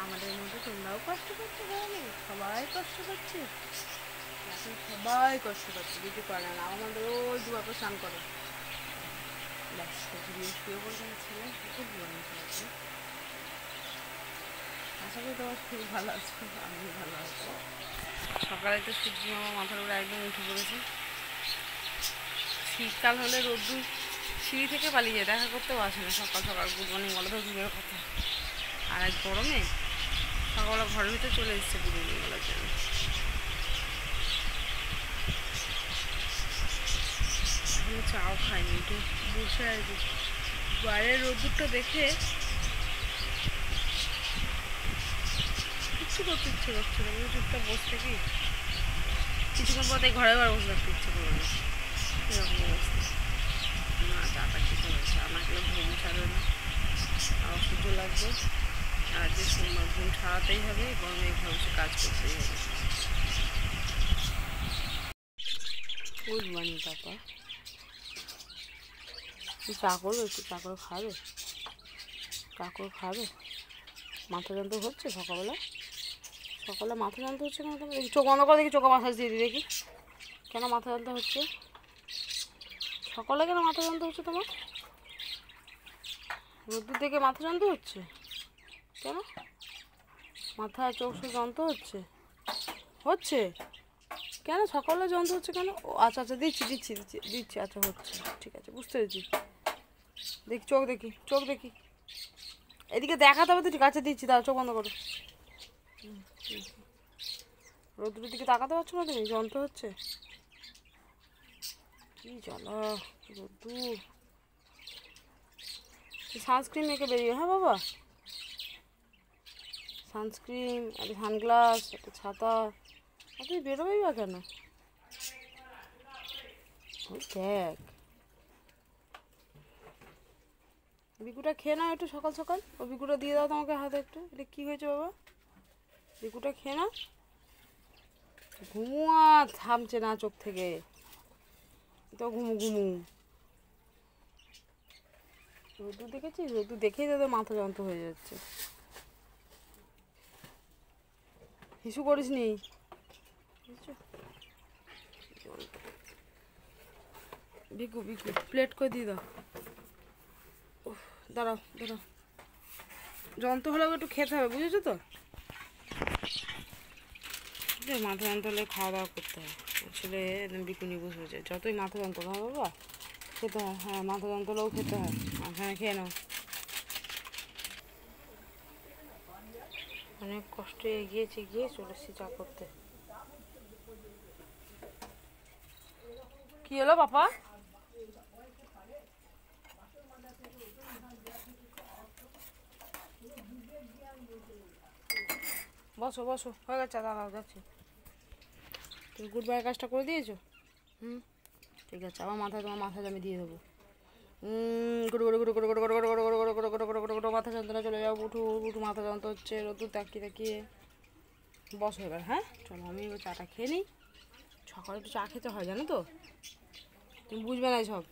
আমাদের মধ্যে তোমরাও কষ্ট করছো, গরমে সবাই কষ্ট করছে, এখন সবাই কষ্ট করছে, কিছু করে না। আমাদের ওই দুয়াকে স্নান করে ব্যাস শুয়ে পড়ছে ছেলে, খুব গরম চলছে। আশা করি তোমার খুব ভালো আছে, আমি ভালো আছি। সকালে তো সূর্য মামা মাথার উপরে একদম উঠে পড়েছে। শীতকাল হলে রোদ্দুর সিঁড়ি থেকে পালিয়ে যায়, দেখা করতেও আসে না। সকাল সকাল গুড মর্নিং বলে তো দূরের কথা, আর এক গরমে সকালবেলা ঘরের ভিতরে চলে এসছে গুড মর্নিং বলার জন্য। এখনো চাও খাইনি, একটু বসে আর কি বাইরের রোদ্দুরটা দেখে কিচ্ছু করতে ইচ্ছে করছে না, চুপচাপ বসে থাকি। কিছুক্ষণ পর তাই ঘরে বসে থাকতে ইচ্ছে করবে না, এরকম অবস্থা। না চাটা খেতে হবে, চা না খেলে ঘুম ছাড়বে না, আর অসহ্য লাগবে। আর যে সোমবার ঘুম ছাড়াতেই হবে, গরমে ঘরে বসে কাজ করতেই হবে। গুড মর্নিং পাপা, তুই চা করবে? একটু চা করে খাবে? চা করে খাবে? মাথা যন্ত্র হচ্ছে সকালবেলা? সকালে মাথা যন্ত্র হচ্ছে কেন তোমার? দেখি চোখ বন্ধ করে, দেখি চোখে মাসাজ দিয়ে দিই দেখি কেন মাথা যন্ত্র হচ্ছে। সকালে কেন মাথা যন্ত্র হচ্ছে তোমার? রোদ্দুর থেকে মাথা যন্ত্র হচ্ছে কেন? মাথা চোখ সব যন্ত্র হচ্ছে হচ্ছে কেন? সকালে যন্ত্র হচ্ছে কেন? ও আচ্ছা আচ্ছা, দিচ্ছি দিচ্ছি দিচ্ছি দিচ্ছি, আচ্ছা হচ্ছে, ঠিক আছে বুঝতে পেরেছি। দেখি চোখ দেখি, চোখ দেখি, এদিকে দেখাতে হবে তো, ঠিক আছে দিচ্ছি, তাহলে চোখ বন্ধ করো। রোদ্দুরের দিকে তাকাতে পারছো না তুমি? যন্ত্র হচ্ছে কি জ্বালা রোদ্দুর। সানস্ক্রিন মেখে বেরিয়ে, হ্যাঁ বাবা, সানস্ক্রিন, একটা সানগ্লাস, একটা ছাতা। আর তুই বেরোবেই বা কেন? ওই দেখ, বিকুটা খেয়ে নাও একটু সকাল সকাল। ও বিকুটা দিয়ে দাও তোমাকে হাতে একটু। এটা কী হয়েছে বাবা? বিকুটা খেয়ে নাও। ঘুমুয়া থামছে না চোখ থেকে, তো ঘুমু ঘুমু। রোদ্দুর দেখেছিস? রোদ্দুর দেখেই তোদের মাথা যন্ত্র হয়ে যাচ্ছে। হিসু করিস নি? বিকু বিকু প্লেট করে দিয়ে দাও। দাঁড়াও দাঁড়াও, যন্ত্র হলেও একটু খেতে হবে, বুঝেছো তো? মাথা যন্ত্র হলে খাওয়া দাওয়া করতে হয়। ছেলে একদম বিকুনি বসে হয়েছে, যতই মাথা যন্ত্র হয় বাবা খেতে হয়। হ্যাঁ মাথা যন্ত্র হলেও খেতে হয়। হ্যাঁ খেয়ে নাও। অনেক কষ্টে এগিয়েছি, গিয়ে চলে এসেছি চা করতে। কি হলো পাপা? বসো বসো, হয়ে গেছে, দাঁড়াও যাচ্ছি। তুমি গুড বাইয়ের কাজটা করে দিয়েছো? হুম ঠিক আছে, আমার মাথায়, তোমার মাথায় আমি দিয়ে দেবো। গুরু গুরু গুরু গুরু গুরু গুরু গুরু গুরু গুরু গুরু গুরু গুরু গুরু গুরু, মাথা যন্ত্রণা চলে যাও, উঠু উঠু, মাথা যন্ত্র হচ্ছে, রোদ্দুর তাকিয়ে তাকিয়ে। বসো এবার, হ্যাঁ চলো আমি এবার চাটা খেয়ে নিই। সকালে একটু চা খেতে হয় জানো তো, তুমি বুঝবে না সব।